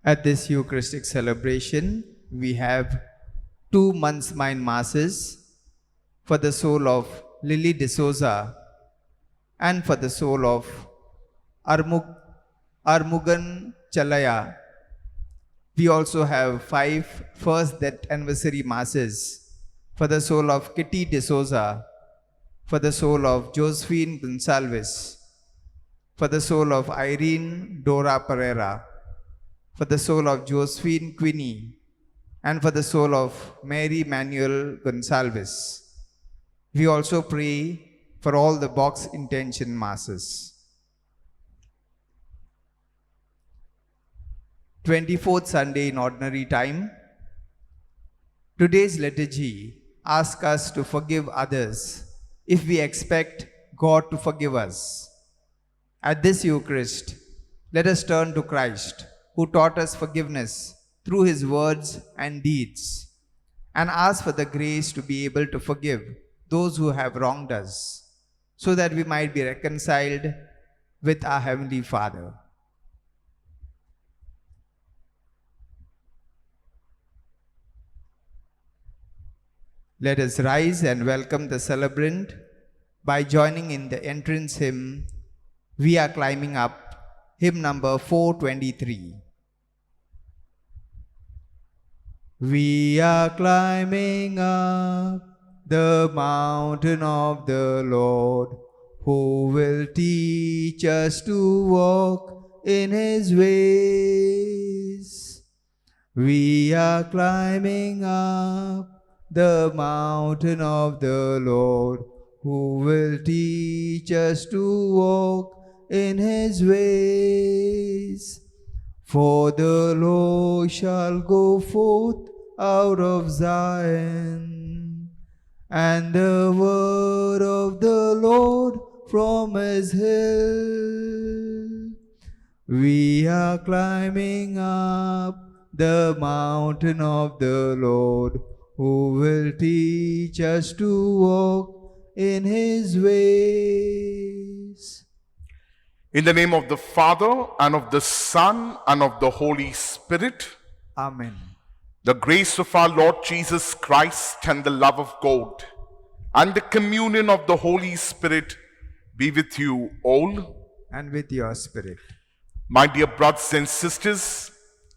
At this Eucharistic celebration, we have 2 months mind masses for the soul of Lily D'Souza and for the soul of Armugan Chalaya. We also have 5 first death anniversary masses for the soul of Kitty D'Souza, for the soul of Josephine Gonsalves, for the soul of Irene Dora Pereira, for the soul of Josephine Queenie, and for the soul of Mary Manuel Gonsalves. We also pray for all the box intention masses. 24th Sunday in Ordinary Time. Today's liturgy asks us to forgive others if we expect God to forgive us. At this Eucharist, let us turn to Christ, who taught us forgiveness through his words and deeds, and ask for the grace to be able to forgive those who have wronged us, so that we might be reconciled with our Heavenly Father. Let us rise and welcome the celebrant by joining in the entrance hymn, We Are Climbing Up, hymn number 423. We are climbing up the mountain of the Lord, who will teach us to walk in his ways. We are climbing up the mountain of the Lord, who will teach us to walk in his ways. For the Lord shall go forth out of Zion, and the word of the Lord from his hill. We are climbing up the mountain of the Lord, who will teach us to walk in his ways. In the name of the Father, and of the Son, and of the Holy Spirit. Amen. The grace of our Lord Jesus Christ, and the love of God, and the communion of the Holy Spirit be with you all. And with your spirit. My dear brothers and sisters,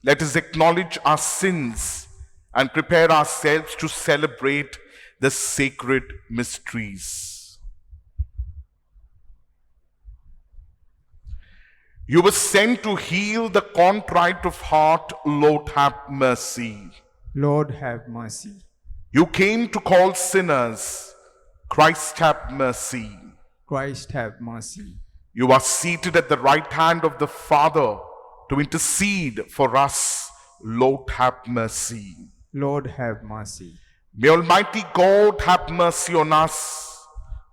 let us acknowledge our sins and prepare ourselves to celebrate the sacred mysteries. You were sent to heal the contrite of heart. Lord, have mercy. Lord, have mercy. You came to call sinners. Christ, have mercy. Christ, have mercy. You are seated at the right hand of the Father to intercede for us. Lord, have mercy. Lord, have mercy. May Almighty God have mercy on us,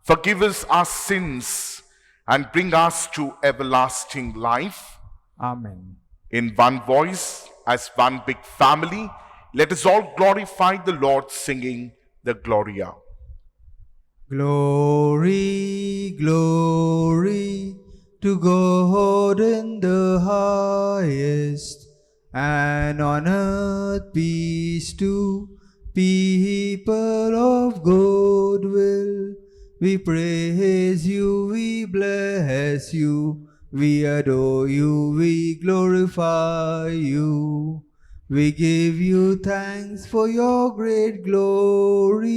forgive us our sins, and bring us to everlasting life. Amen. In one voice, as one big family, let us all glorify the Lord, singing the Gloria. Glory, glory to God in the highest, and on earth peace to people of good will. We praise you, we bless you, we adore you, we glorify you. We give you thanks for your great glory.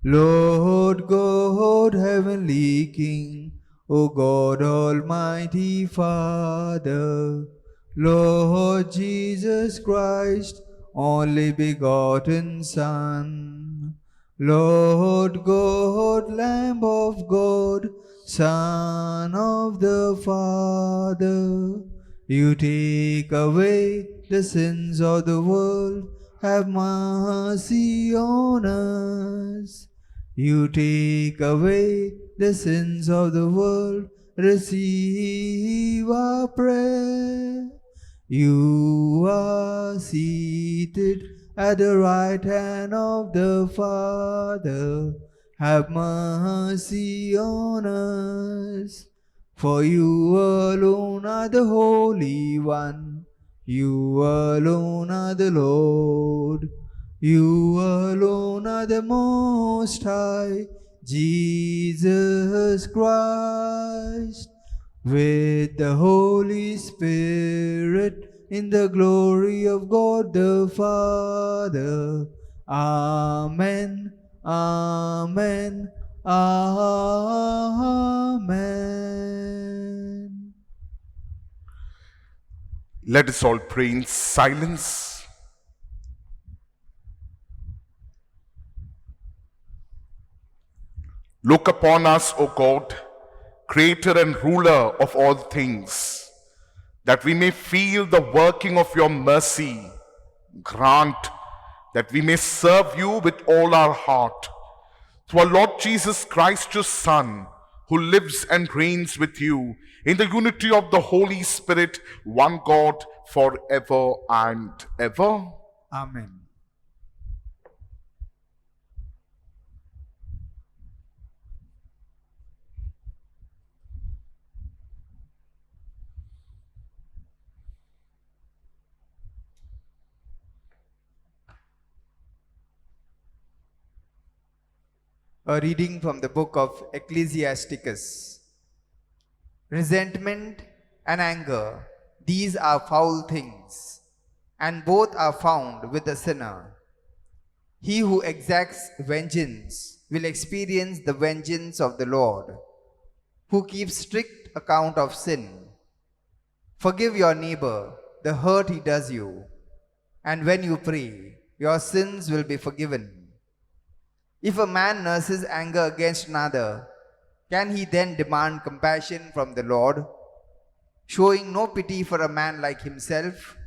Lord God, heavenly King, O God, almighty Father, Lord Jesus Christ, only begotten Son, Lord God, Lamb of God, Son of the Father, you take away the sins of the world, have mercy on us. You take away the sins of the world, receive our prayer. You are seated at the right hand of the Father, have mercy on us. For you alone are the Holy One, You alone are the Lord. You alone are the Most High, Jesus Christ. With the Holy Spirit, in the glory of God the Father. Amen. Amen. Amen. Let us all pray in silence. Look upon us, O God, Creator and ruler of all things, that we may feel the working of your mercy. Grant that we may serve you with all our heart. Through our Lord Jesus Christ, your Son, who lives and reigns with you in the unity of the Holy Spirit, one God, forever and ever. Amen. A reading from the book of Ecclesiasticus. Resentment and anger, these are foul things, and both are found with the sinner. He who exacts vengeance will experience the vengeance of the Lord, who keeps strict account of sin. Forgive your neighbor the hurt he does you, and when you pray, your sins will be forgiven. If a man nurses anger against another, can he then demand compassion from the Lord? Showing no pity for a man like himself,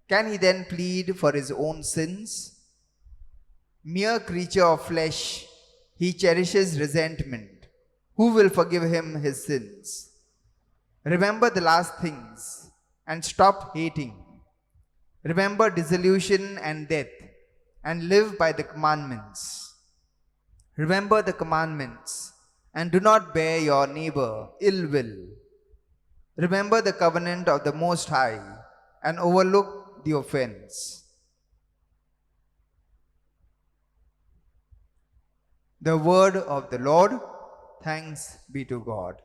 can he then plead for his own sins? Mere creature of flesh, he cherishes resentment. Who will forgive him his sins? Remember the last things and stop hating. Remember dissolution and death, and live by the commandments. Remember the commandments, and do not bear your neighbor ill will. Remember the covenant of the Most High, and overlook the offense. The word of the Lord. Thanks be to God.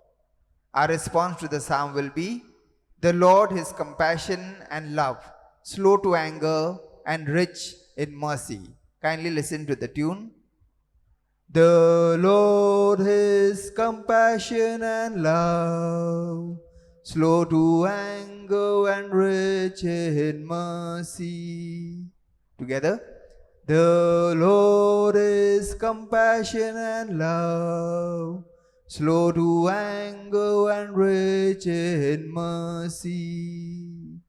Our response to the psalm will be, the Lord is compassion and love, slow to anger and rich in mercy. Kindly listen to the tune. The Lord is compassion and love, slow to anger and rich in mercy. Together. The Lord is compassion and love, slow to anger and rich in mercy.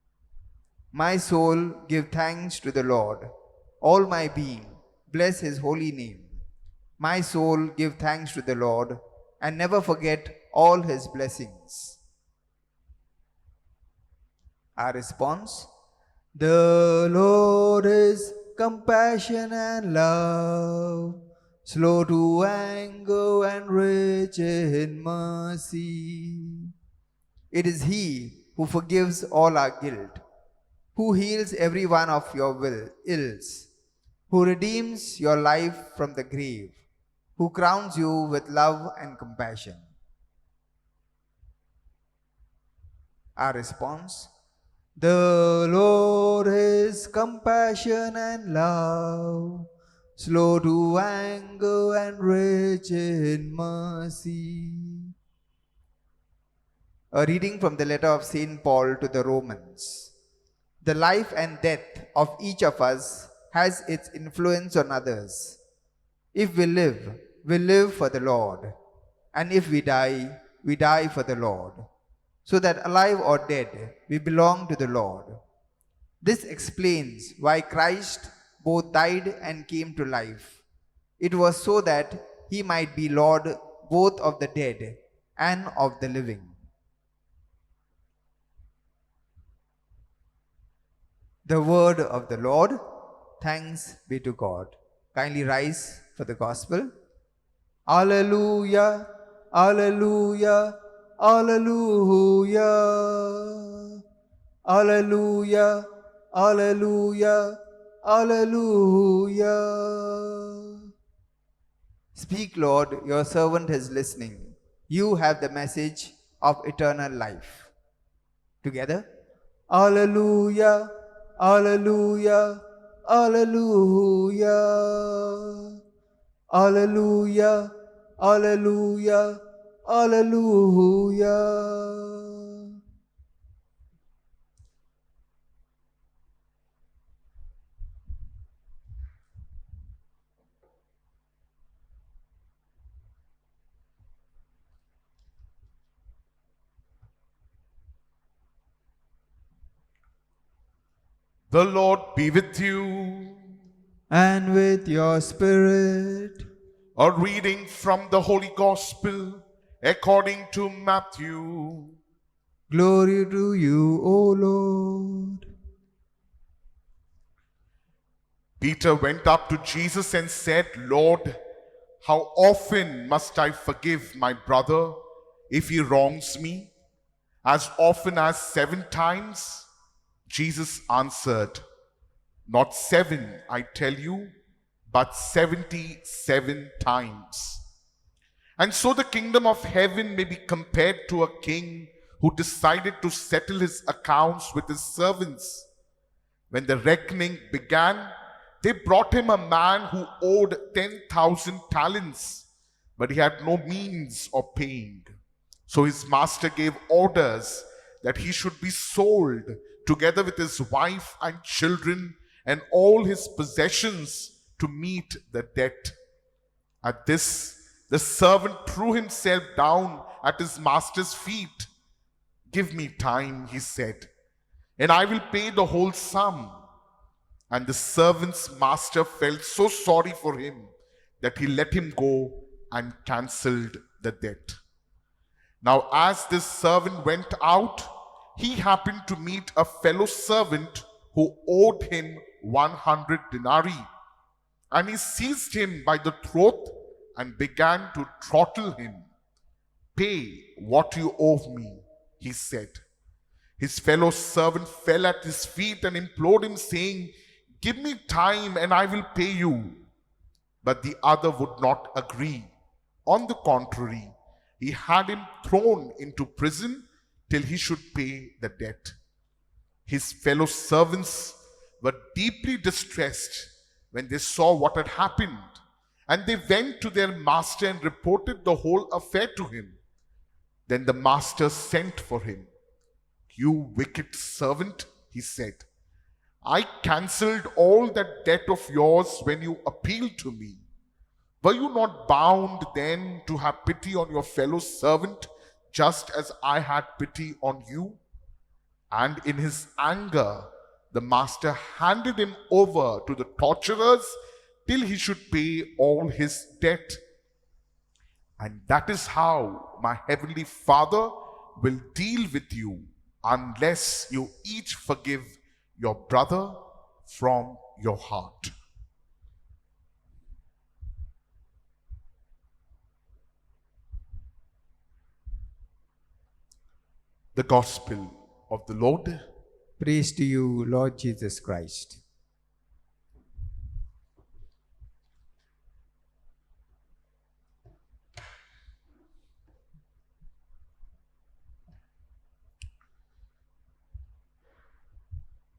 My soul, give thanks to the Lord. All my being, bless his holy name. My soul, give thanks to the Lord, and never forget all his blessings. Our response. The Lord is compassion and love, slow to anger and rich in mercy. It is he who forgives all our guilt, who heals every one of your ills, who redeems your life from the grave, who crowns you with love and compassion. Our response. The Lord is compassion and love, slow to anger and rich in mercy. A reading from the letter of St. Paul to the Romans. The life and death of each of us has its influence on others. If we live for the Lord, and if we die for the Lord. So that alive or dead, we belong to the Lord. This explains why Christ both died and came to life. It was so that he might be Lord both of the dead and of the living. The word of the Lord. Thanks be to God. Kindly rise for the gospel. Alleluia, alleluia, alleluia. Alleluia, Alleluia, Alleluia. Speak, Lord, your servant is listening. You have the message of eternal life. Together, Alleluia, Alleluia, Alleluia. Alleluia, Alleluia, Alleluia. The Lord be with you. And with your spirit. A reading from the Holy Gospel according to Matthew. Glory to you, O Lord. Peter went up to Jesus and said, Lord, how often must I forgive my brother if he wrongs me? As often as 7 times? Jesus answered, not 7, I tell you, but 77 times. And so the kingdom of heaven may be compared to a king who decided to settle his accounts with his servants. When the reckoning began, they brought him a man who owed 10,000 talents, but he had no means of paying. So his master gave orders that he should be sold together with his wife and children and all his possessions to meet the debt. At this, the servant threw himself down at his master's feet. Give me time, he said, and I will pay the whole sum. And the servant's master felt so sorry for him that he let him go and cancelled the debt. Now, as this servant went out, he happened to meet a fellow servant who owed him 100 denarii. And he seized him by the throat and began to throttle him. Pay what you owe me, he said. His fellow servant fell at his feet and implored him, saying, give me time and I will pay you. But the other would not agree. On the contrary, he had him thrown into prison till he should pay the debt. His fellow servants were deeply distressed when they saw what had happened, and they went to their master and reported the whole affair to him. Then the master sent for him. You wicked servant, he said, I cancelled all that debt of yours when you appealed to me. Were you not bound then to have pity on your fellow servant, just as I had pity on you? And in his anger, the master handed him over to the torturers till he should pay all his debt. And that is how my heavenly Father will deal with you unless you each forgive your brother from your heart. The Gospel of the Lord. Praise to you, Lord Jesus Christ.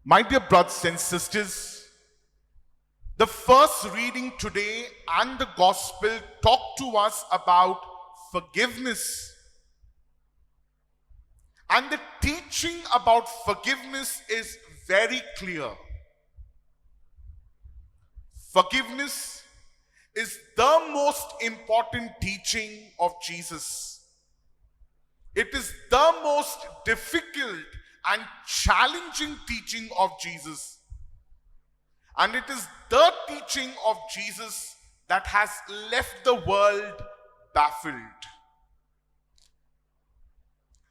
My dear brothers and sisters, the first reading today and the Gospel talk to us about forgiveness. And the teaching about forgiveness is very clear. Forgiveness is the most important teaching of Jesus. It is the most difficult and challenging teaching of Jesus. And it is the teaching of Jesus that has left the world baffled.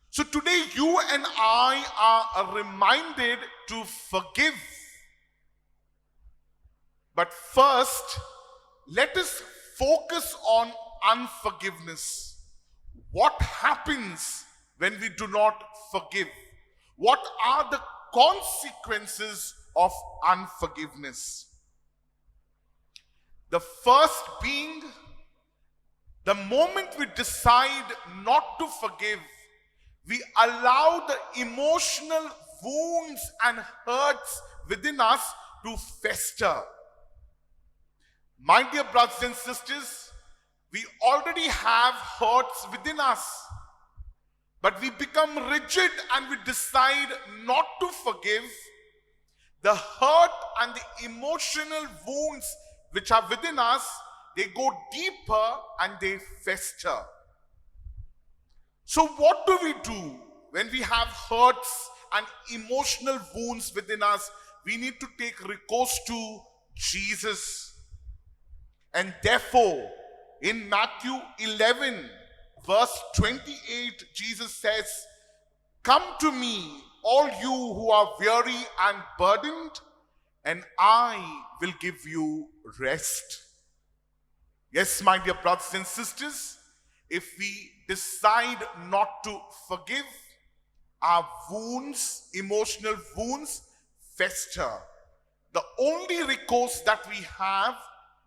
So today you and I are reminded to forgive. But first, let us focus on unforgiveness. What happens when we do not forgive? What are the consequences of unforgiveness. The first being, the moment we decide not to forgive, we allow the emotional wounds and hurts within us to fester. My dear brothers and sisters, we already have hurts within us, but we become rigid and we decide not to forgive. The hurt and the emotional wounds which are within us, they go deeper and they fester. So what do we do when we have hurts and emotional wounds within us? We need to take recourse to Jesus. And therefore, in Matthew 11, verse 28, Jesus says, "Come to me, all you who are weary and burdened, and I will give you rest." Yes, my dear brothers and sisters, if we decide not to forgive, our wounds, emotional wounds, fester. The only recourse that we have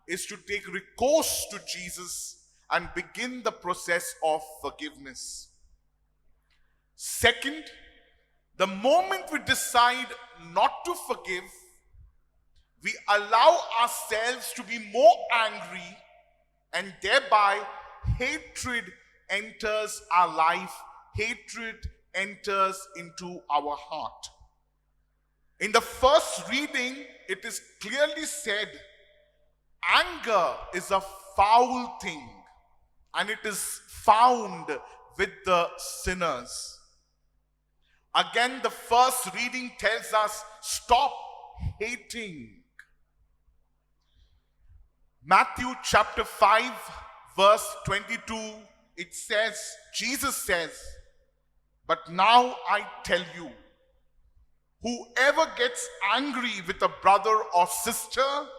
is to take recourse to Jesus and begin the process of forgiveness. Second, the moment we decide not to forgive, we allow ourselves to be more angry, and thereby hatred enters our life. Hatred enters into our heart. In the first reading, it is clearly said, anger is a foul thing, and it is found with the sinners. Again, the first reading tells us, stop hating. Matthew chapter 5, verse 22, it says, Jesus says, "But now I tell you, whoever gets angry with a brother or sister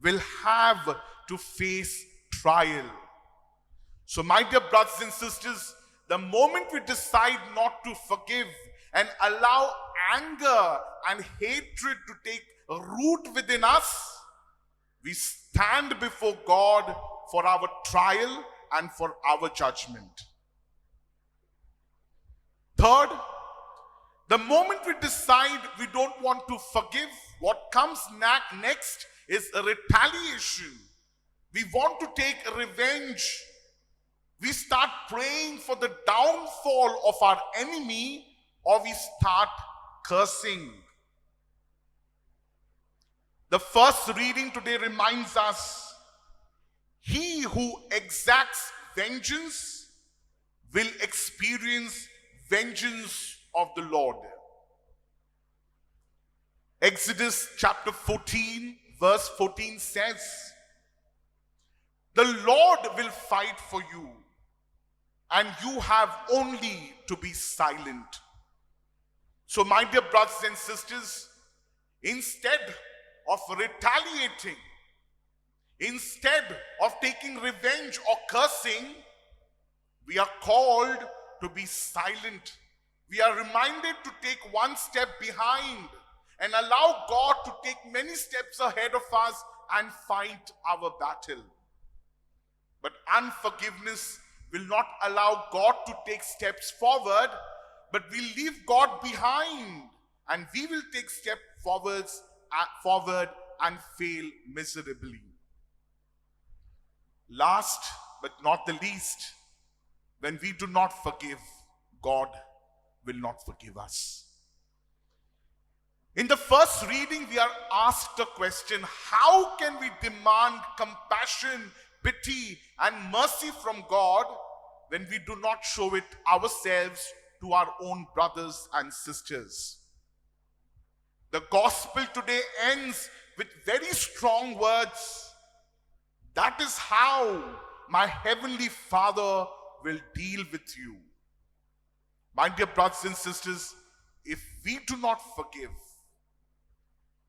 will have to face trial." So my dear brothers and sisters, the moment we decide not to forgive and allow anger and hatred to take root within us, we stand before God for our trial and for our judgment. Third, the moment we decide we don't want to forgive, what comes next is a retaliation. We want to take revenge. We start praying for the downfall of our enemy, or we start cursing. The first reading today reminds us, he who exacts vengeance will experience vengeance of the Lord. Exodus chapter 14, verse 14 says, "The Lord will fight for you, and you have only to be silent." So my dear brothers and sisters, instead of retaliating, instead of taking revenge or cursing, we are called to be silent. We are reminded to take one step behind and allow God to take many steps ahead of us and fight our battle. But unforgiveness will not allow God to take steps forward, but we leave God behind, and we will take steps forward and fail miserably. Last but not the least, when we do not forgive, God will not forgive us. In the first reading, we are asked a question: how can we demand compassion, pity, and mercy from God when we do not show it ourselves to our own brothers and sisters? The gospel today ends with very strong words. That is how my heavenly Father will deal with you. My dear brothers and sisters, if we do not forgive,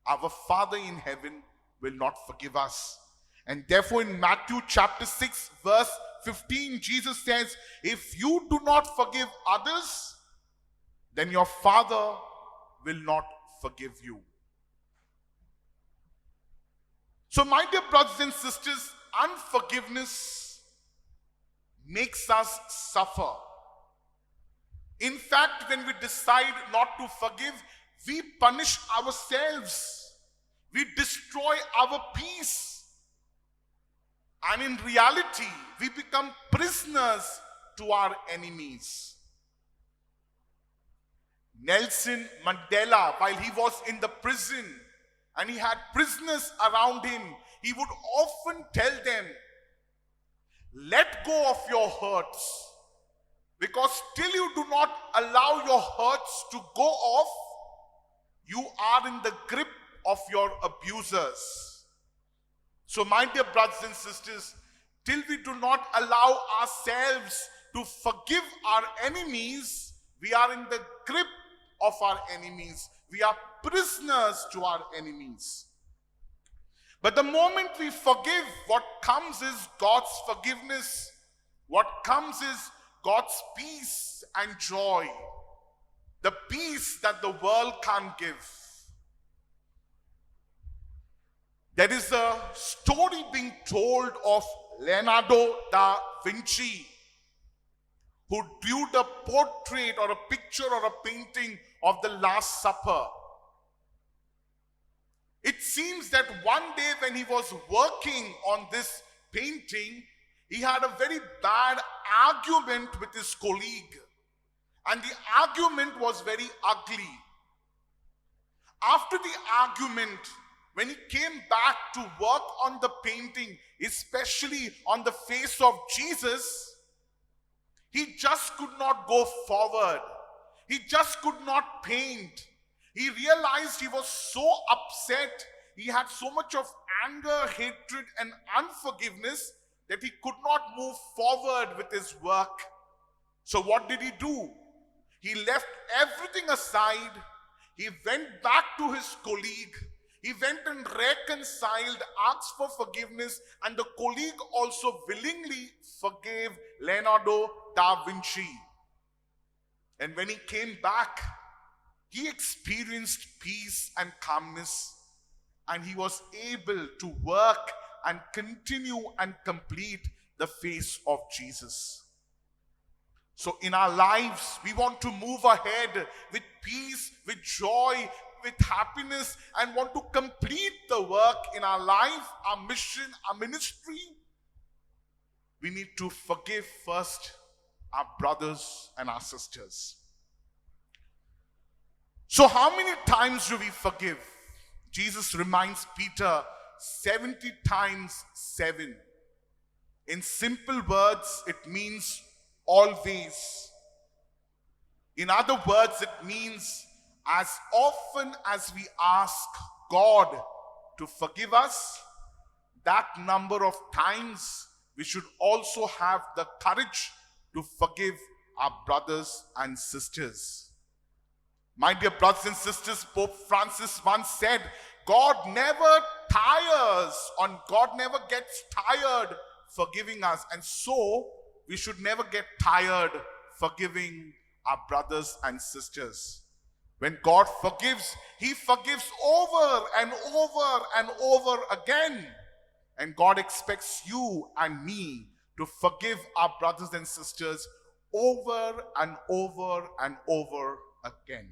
our Father in heaven will not forgive us. And therefore in Matthew chapter 6 verse 15, Jesus says, if you do not forgive others, then your Father will not forgive you. So, my dear brothers and sisters, unforgiveness makes us suffer. In fact, when we decide not to forgive, we punish ourselves. We destroy our peace. And in reality, we become prisoners to our enemies. Nelson Mandela, while he was in the prison and he had prisoners around him, he would often tell them, let go of your hurts, because till you do not allow your hurts to go off, you are in the grip of your abusers. So, my dear brothers and sisters, till we do not allow ourselves to forgive our enemies, we are in the grip of our enemies. We are prisoners to our enemies. But the moment we forgive, what comes is God's forgiveness. What comes is God's peace and joy. The peace that the world can't give. There is a story being told of Leonardo da Vinci, who drew the portrait or a picture or a painting of the Last Supper. It seems that one day when he was working on this painting, he had a very bad argument with his colleague. And the argument was very ugly. After the argument, when he came back to work on the painting, especially on the face of Jesus, he just could not go forward. He just could not paint. He realized he was so upset. He had so much of anger, hatred, and unforgiveness that he could not move forward with his work. So what did he do? He left everything aside. He went back to his colleague. He went and reconciled, asked for forgiveness, and the colleague also willingly forgave Leonardo da Vinci. And when he came back, he experienced peace and calmness, and he was able to work and continue and complete the face of Jesus. So in our lives, we want to move ahead with peace, with joy, with happiness, and want to complete the work in our life, our mission, our ministry. We need to forgive first our brothers and our sisters. So how many times do we forgive? Jesus reminds Peter 70 times 7. In simple words, it means always. In other words, it means as often as we ask God to forgive us, that number of times we should also have the courage to forgive our brothers and sisters. My dear brothers and sisters, Pope Francis once said, God never God never gets tired forgiving us. And so, we should never get tired forgiving our brothers and sisters. When God forgives, He forgives over and over and over again. And God expects you and me to forgive our brothers and sisters over and over and over again.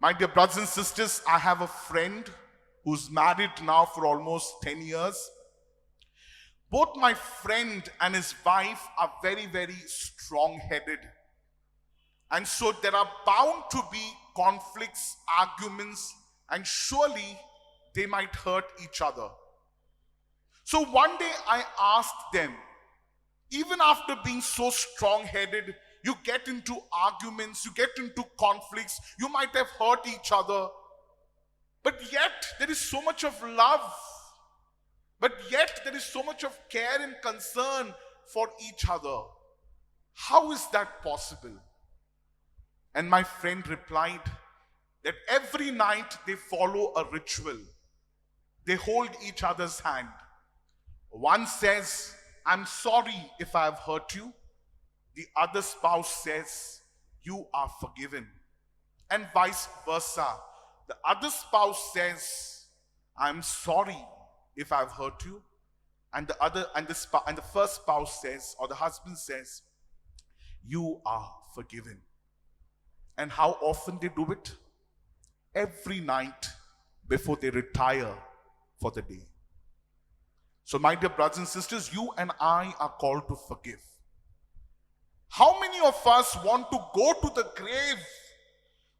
My dear brothers and sisters, I have a friend who's married now for almost 10 years. Both my friend and his wife are very, very strong-headed. And so there are bound to be conflicts, arguments, and surely they might hurt each other. So one day I asked them, even after being so strong-headed, you get into arguments, you get into conflicts, you might have hurt each other, but yet there is so much of love, but yet there is so much of care and concern for each other. How is that possible? And my friend replied that every night they follow a ritual. They hold each other's hand. One says, I'm sorry if I have hurt you. The other spouse says, you are forgiven. and vice versa. The other spouse says, I'm sorry if I've hurt you. And the first spouse says, or the husband says, you are forgiven. And how often they do it? Every night before they retire for the day. So my dear brothers and sisters, you and I are called to forgive. How many of us want to go to the grave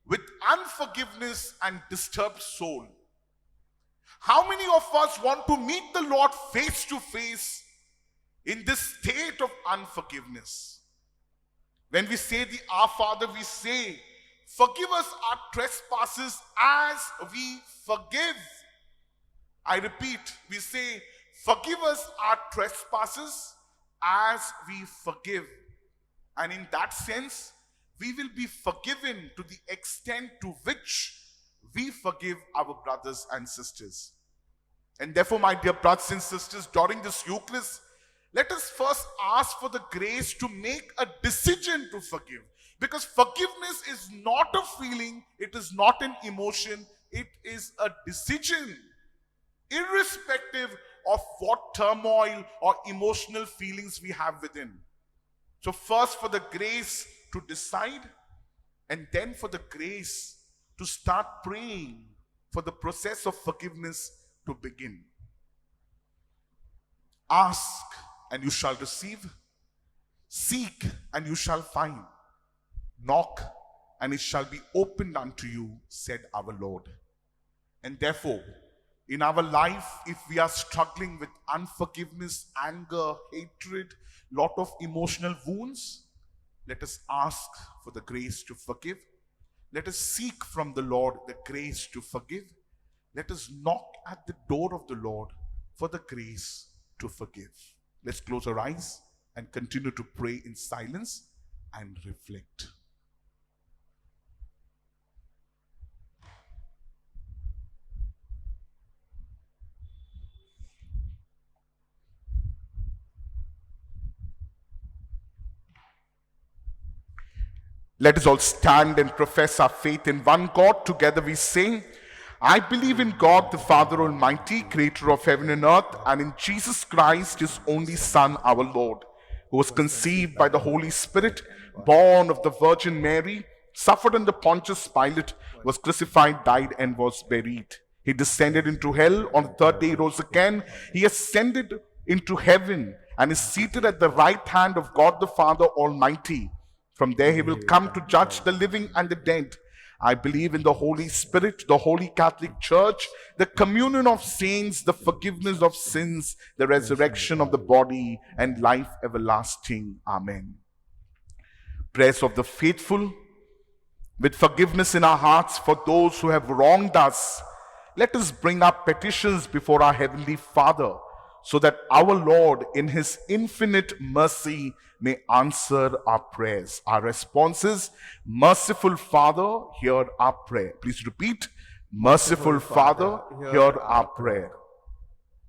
with unforgiveness and disturbed soul? How many of us want to meet the Lord face to face in this state of unforgiveness? When we say the Our Father, we say, forgive us our trespasses as we forgive. I repeat, we say, forgive us our trespasses as we forgive. And in that sense, we will be forgiven to the extent to which we forgive our brothers and sisters. And therefore, my dear brothers and sisters, during this Eucharist, let us first ask for the grace to make a decision to forgive. Because forgiveness is not a feeling, it is not an emotion, it is a decision. Irrespective of what turmoil or emotional feelings we have within. So first for the grace to decide, and then for the grace to start praying for the process of forgiveness to begin. Ask and you shall receive. Seek and you shall find. Knock and it shall be opened unto you, said our Lord. And therefore, in our life, if we are struggling with unforgiveness, anger, hatred, lot of emotional wounds, let us ask for the grace to forgive. Let us seek from the Lord the grace to forgive. Let us knock at the door of the Lord for the grace to forgive. Let's close our eyes and continue to pray in silence and reflect. Let us all stand and profess our faith in one God. Together we sing, I believe in God, the Father Almighty, creator of heaven and earth, and in Jesus Christ, his only Son, our Lord, who was conceived by the Holy Spirit, born of the Virgin Mary, suffered under Pontius Pilate, was crucified, died, and was buried. He descended into hell. On the third day he rose again. He ascended into heaven and is seated at the right hand of God the Father Almighty. From there he will come to judge the living and the dead. I believe in the Holy Spirit, the Holy Catholic Church, the communion of saints, the forgiveness of sins, the resurrection of the body, and life everlasting. Amen. Prayers of the faithful. With forgiveness in our hearts for those who have wronged us, let us bring our petitions before our Heavenly Father, so that our Lord, in his infinite mercy, may answer our prayers. Our response is, Merciful Father, hear our prayer. Please repeat, Merciful Father, hear our prayer.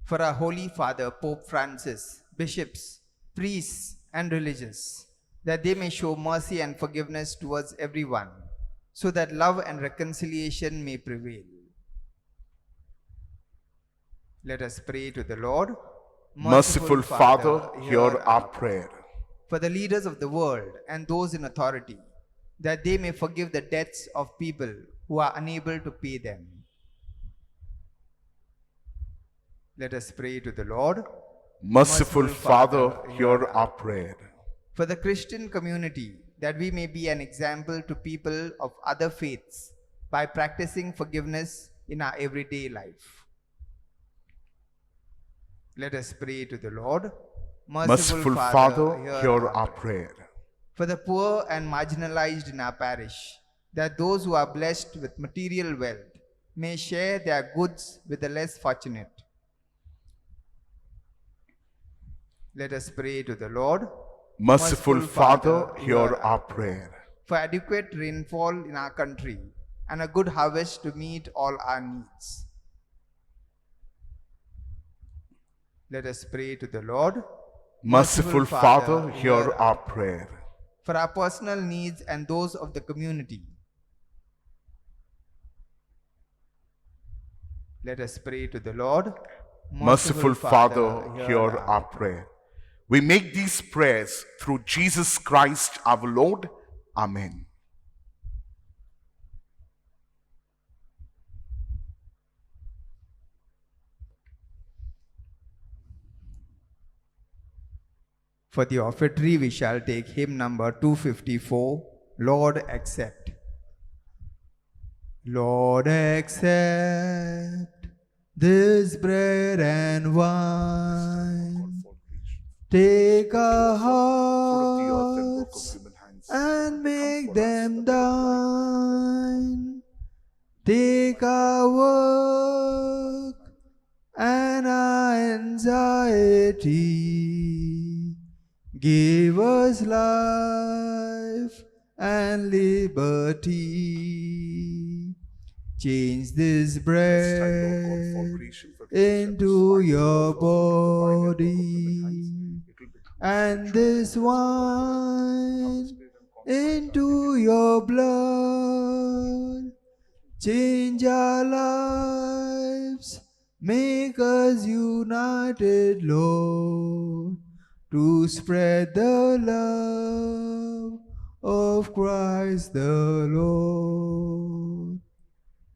For our Holy Father, Pope Francis, bishops, priests, and religious, that they may show mercy and forgiveness towards everyone, so that love and reconciliation may prevail. Let us pray to the Lord. Merciful Father, hear our prayer. For the leaders of the world and those in authority, that they may forgive the debts of people who are unable to pay them. Let us pray to the Lord. Merciful Father, hear our prayer. For the Christian community, that we may be an example to people of other faiths by practicing forgiveness in our everyday life. Let us pray to the Lord. Merciful Father, hear our prayer. For the poor and marginalized in our parish, that those who are blessed with material wealth may share their goods with the less fortunate. Let us pray to the Lord. Merciful Father, hear our prayer. For adequate rainfall in our country and a good harvest to meet all our needs. Let us pray to the Lord. Merciful Father, hear our prayer. For our personal needs and those of the community, Let us pray to the Lord. Merciful Father, hear our prayer. We make these prayers through Jesus Christ our Lord. Amen. For the offertory, we shall take hymn number 254, Lord accept. Lord accept this bread and wine. Take our hearts and make them thine. Take our work and our anxiety. Give us life and liberty. Change this bread into your body, and this wine into your blood. Change our lives, make us united, Lord, to spread the love of Christ the Lord.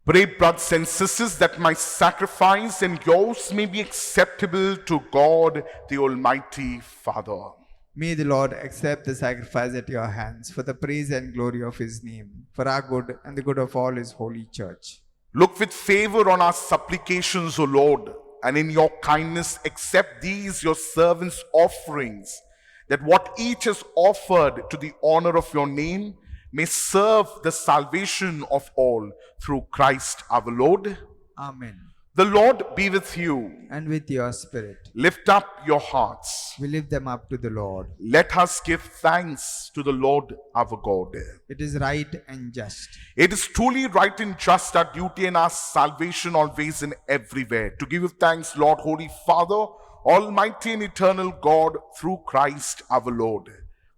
Pray, brothers and sisters, that my sacrifice and yours may be acceptable to God, the Almighty Father. May the Lord accept the sacrifice at your hands for the praise and glory of his name, for our good and the good of all his holy church. Look with favor on our supplications, O Lord, and in your kindness accept these your servants' offerings, that what each has offered to the honor of your name may serve the salvation of all through Christ our Lord. Amen. The Lord be with you. And with your spirit. Lift up your hearts. We lift them up to the Lord. Let us give thanks to the Lord our God. It is right and just. It is truly right and just, our duty and our salvation always and everywhere, to give you thanks, Lord, Holy Father, Almighty and eternal God, through Christ our Lord.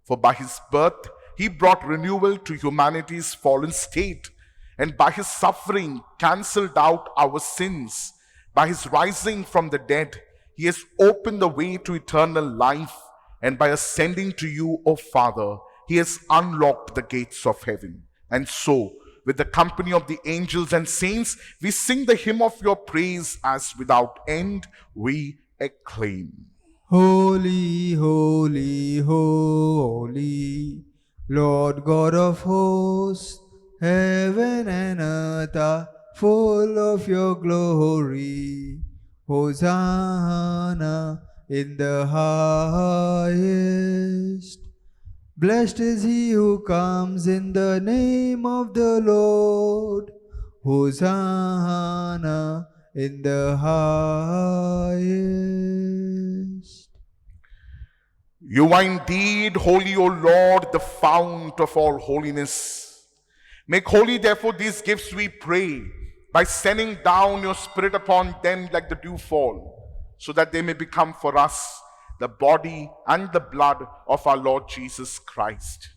For by his birth he brought renewal to humanity's fallen state, and by his suffering cancelled out our sins. By his rising from the dead, he has opened the way to eternal life, and by ascending to you, O Father, he has unlocked the gates of heaven. And so, with the company of the angels and saints, we sing the hymn of your praise, as without end we acclaim. Holy, holy, holy, Lord God of hosts, heaven and earth are full of your glory. Hosanna in the highest. Blessed is he who comes in the name of the Lord. Hosanna in the highest. You are indeed holy, O Lord, the fount of all holiness. Make holy, therefore, these gifts, we pray, by sending down your Spirit upon them like the dewfall, so that they may become for us the body and the blood of our Lord Jesus Christ.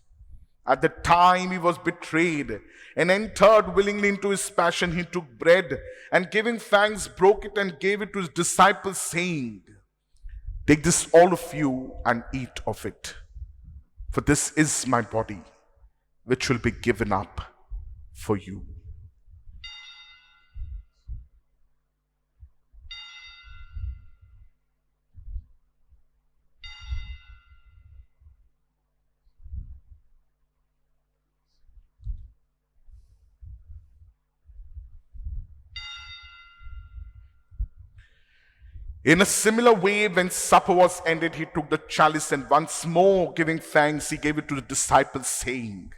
At the time he was betrayed and entered willingly into his passion, he took bread and giving thanks, broke it and gave it to his disciples, saying, "Take this, all of you, and eat of it. For this is my body, which will be given up for you." In a similar way, when supper was ended, he took the chalice and once more giving thanks, he gave it to the disciples, saying,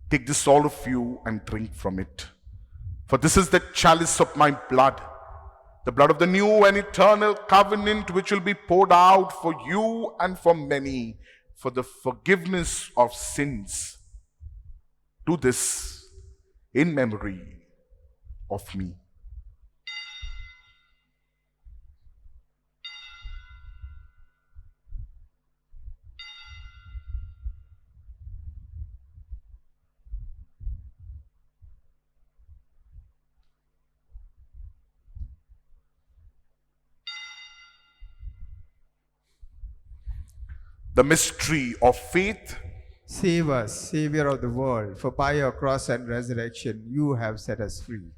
"Take this, all of you, and drink from it. For this is the chalice of my blood, the blood of the new and eternal covenant, which will be poured out for you and for many for the forgiveness of sins. Do this in memory of me." the mystery of faith. Save us, Savior of the world, for by your cross and resurrection you have set us free.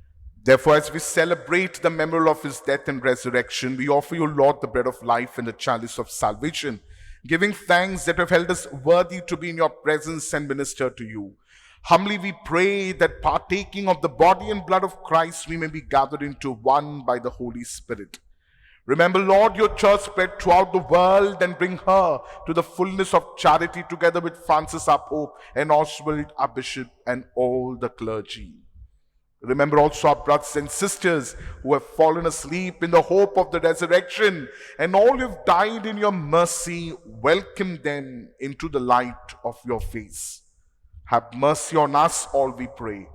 Therefore, as we celebrate the memorial of his death and resurrection, we offer you, Lord, the bread of life and the chalice of salvation, giving thanks that have held us worthy to be in your presence and minister to you. Humbly we pray that partaking of the body and blood of Christ, we may be gathered into one by the Holy Spirit. Remember, Lord, your church spread throughout the world and bring her to the fullness of charity together with Francis our Pope and Oswald our Bishop and all the clergy. Remember also our brothers and sisters who have fallen asleep in the hope of the resurrection, and all who have died in your mercy. Welcome them into the light of your face. Have mercy on us all, we pray.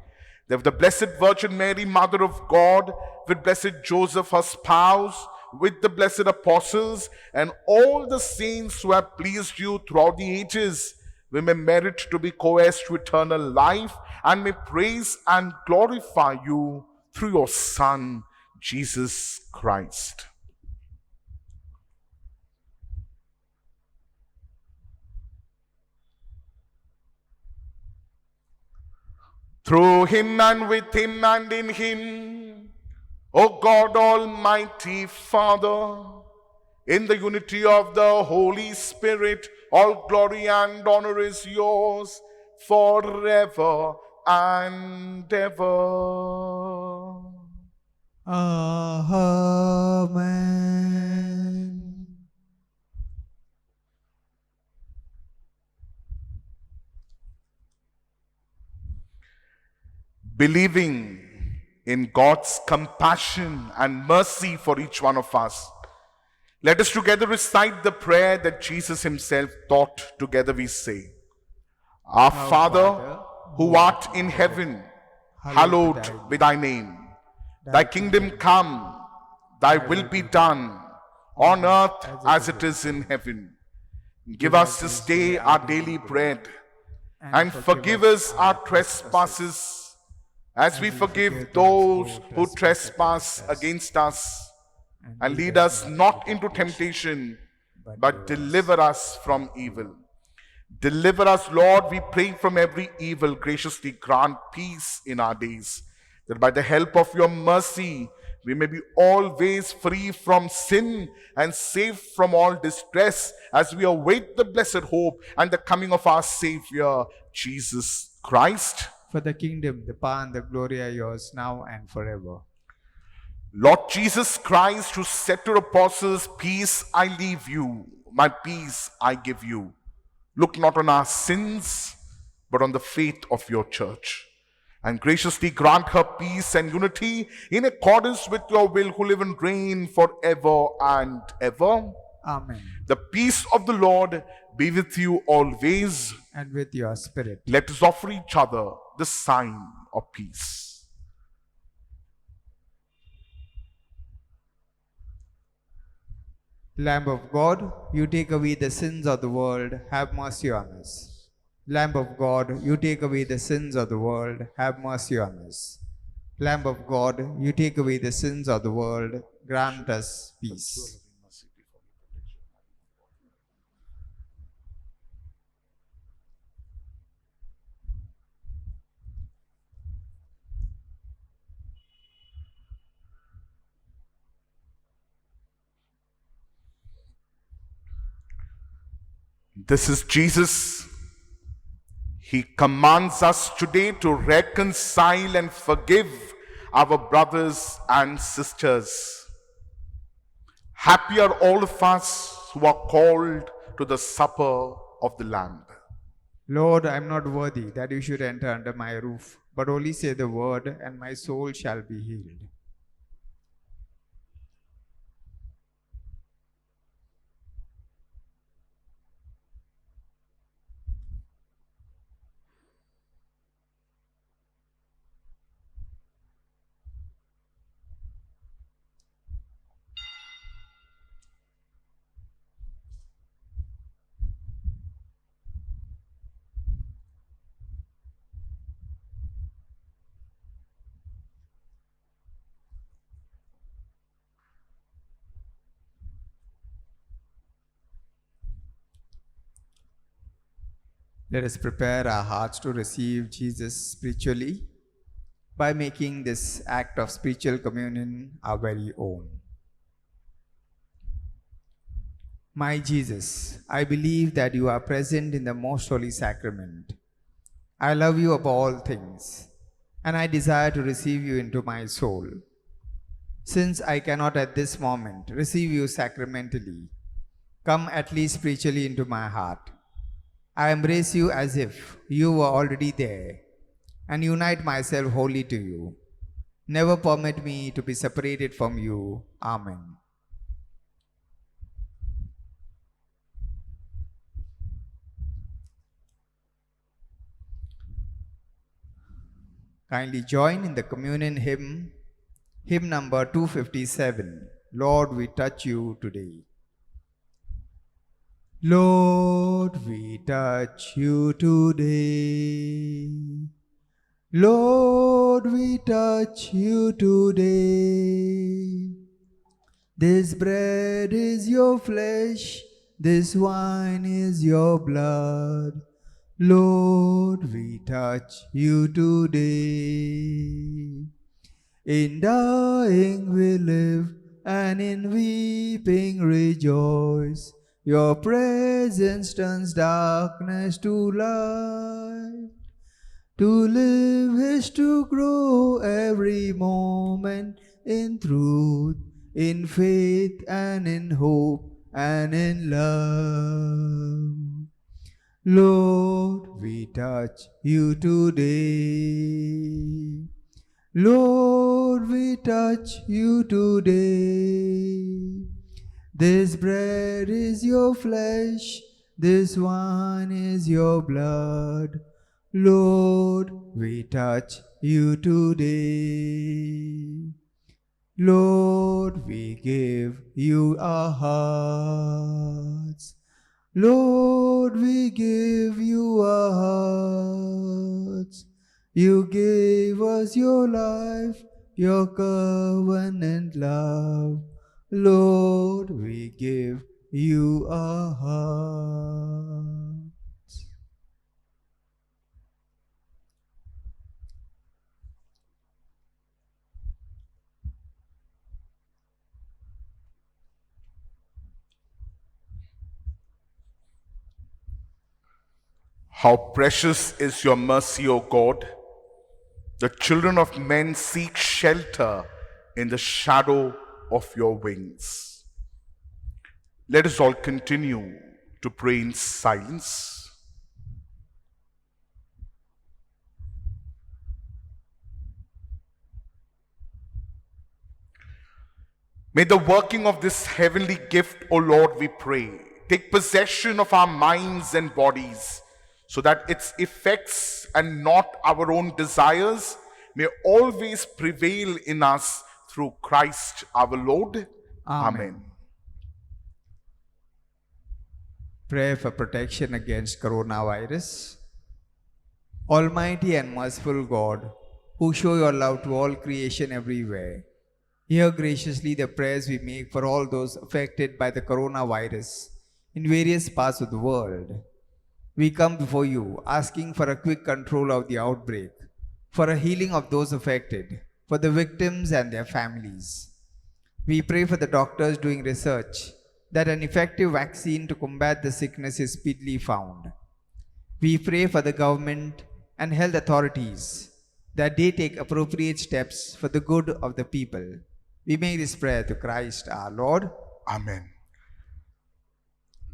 That with the Blessed Virgin Mary, Mother of God, with Blessed Joseph, her spouse, with the blessed apostles and all the saints who have pleased you throughout the ages, we may merit to be co-heirs to eternal life and may praise and glorify you through your Son, Jesus Christ. Through him and with him and in him, O God, Almighty Father, in the unity of the Holy Spirit, all glory and honor is yours forever and ever. Amen. Believing in God's compassion and mercy for each one of us, let us together recite the prayer that Jesus himself taught. Together we say, Our Father, who art in heaven, hallowed be thy name. Thy kingdom come, thy will be done, on earth as it is in heaven. Give us this day our daily bread, and forgive us our trespasses, as we forgive those who trespass against us. And lead us not into temptation, but deliver us from evil. Deliver us, Lord, we pray, from every evil. Graciously grant peace in our days, that by the help of your mercy, we may be always free from sin and safe from all distress, as we await the blessed hope and the coming of our Savior, Jesus Christ. For the kingdom, the power, and the glory are yours now and forever. Lord Jesus Christ, who said to the apostles, Peace I leave you, my peace I give you. Look not on our sins, but on the faith of your church, and graciously grant her peace and unity in accordance with your will, who live and reign forever and ever. Amen. The peace of the Lord be with you always. And with your spirit. Let us offer each other the sign of peace. Lamb of God, you take away the sins of the world, have mercy on us. Lamb of God, you take away the sins of the world, have mercy on us. Lamb of God, you take away the sins of the world, grant us peace. This is Jesus. He commands us today to reconcile and forgive our brothers and sisters. Happy are all of us who are called to the supper of the Lamb. Lord, I am not worthy that you should enter under my roof, but only say the word, and my soul shall be healed. Let us prepare our hearts to receive Jesus spiritually by making this act of spiritual communion our very own. My Jesus, I believe that you are present in the most holy sacrament. I love you above all things, and I desire to receive you into my soul. Since I cannot at this moment receive you sacramentally, come at least spiritually into my heart. I embrace you as if you were already there, and unite myself wholly to you. Never permit me to be separated from you. Amen. Kindly join in the communion hymn, hymn number 257, Lord, we touch you today. Lord, we touch you today. Lord, we touch you today. This bread is your flesh, this wine is your blood. Lord, we touch you today. In dying we live, and in weeping rejoice. Your presence turns darkness to light. To live is to grow every moment in truth, in faith and in hope and in love. Lord, we touch you today. Lord, we touch you today. This bread is your flesh, this wine is your blood. Lord, we touch you today. Lord, we give you our hearts. Lord, we give you our hearts. You gave us your life, your covenant love. Lord, we give you our hearts. How precious is your mercy, O God! The children of men seek shelter in the shadow of your wings. Let us all continue to pray in silence. May the working of this heavenly gift, O Lord, we pray, take possession of our minds and bodies, so that its effects and not our own desires may always prevail in us through Christ our Lord. Amen. Pray for protection against coronavirus. Almighty and merciful God, who show your love to all creation everywhere, hear graciously the prayers we make for all those affected by the coronavirus in various parts of the world. We come before you asking for a quick control of the outbreak, for a healing of those affected, for the victims and their families. We pray for the doctors doing research that an effective vaccine to combat the sickness is speedily found. We pray for the government and health authorities that they take appropriate steps for the good of the people. We make this prayer to Christ our Lord. Amen.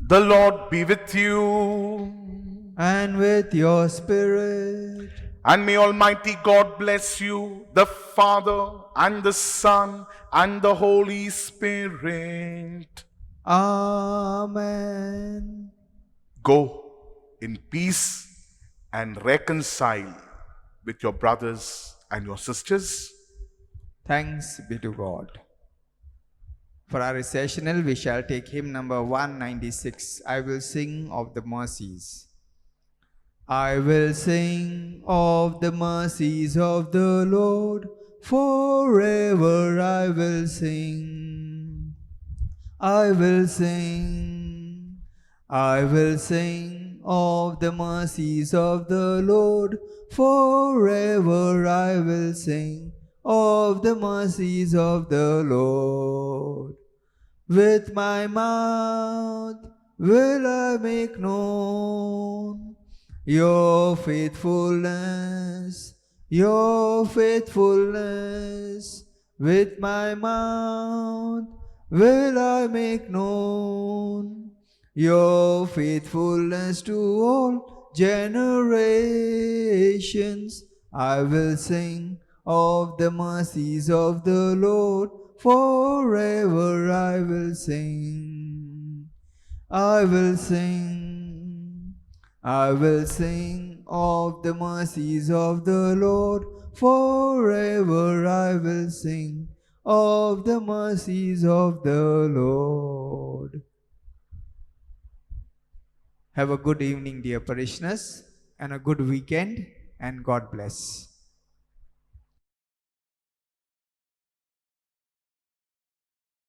The Lord be with you. And with your spirit. And may Almighty God bless you, the Father and the Son and the Holy Spirit. Amen. Go in peace and reconcile with your brothers and your sisters. Thanks be to God. For our recessional, we shall take hymn number 196, I Will Sing of the Mercies. I will sing of the mercies of the Lord, forever I will sing. I will sing, I will sing of the mercies of the Lord. Forever I will sing of the mercies of the Lord. With my mouth will I make known your faithfulness, your faithfulness. With my mouth will I make known your faithfulness to all generations. I will sing of the mercies of the Lord. Forever I will sing. I will sing. I will sing of the mercies of the Lord. Forever I will sing of the mercies of the Lord. Have a good evening, dear parishioners, and a good weekend, and God bless.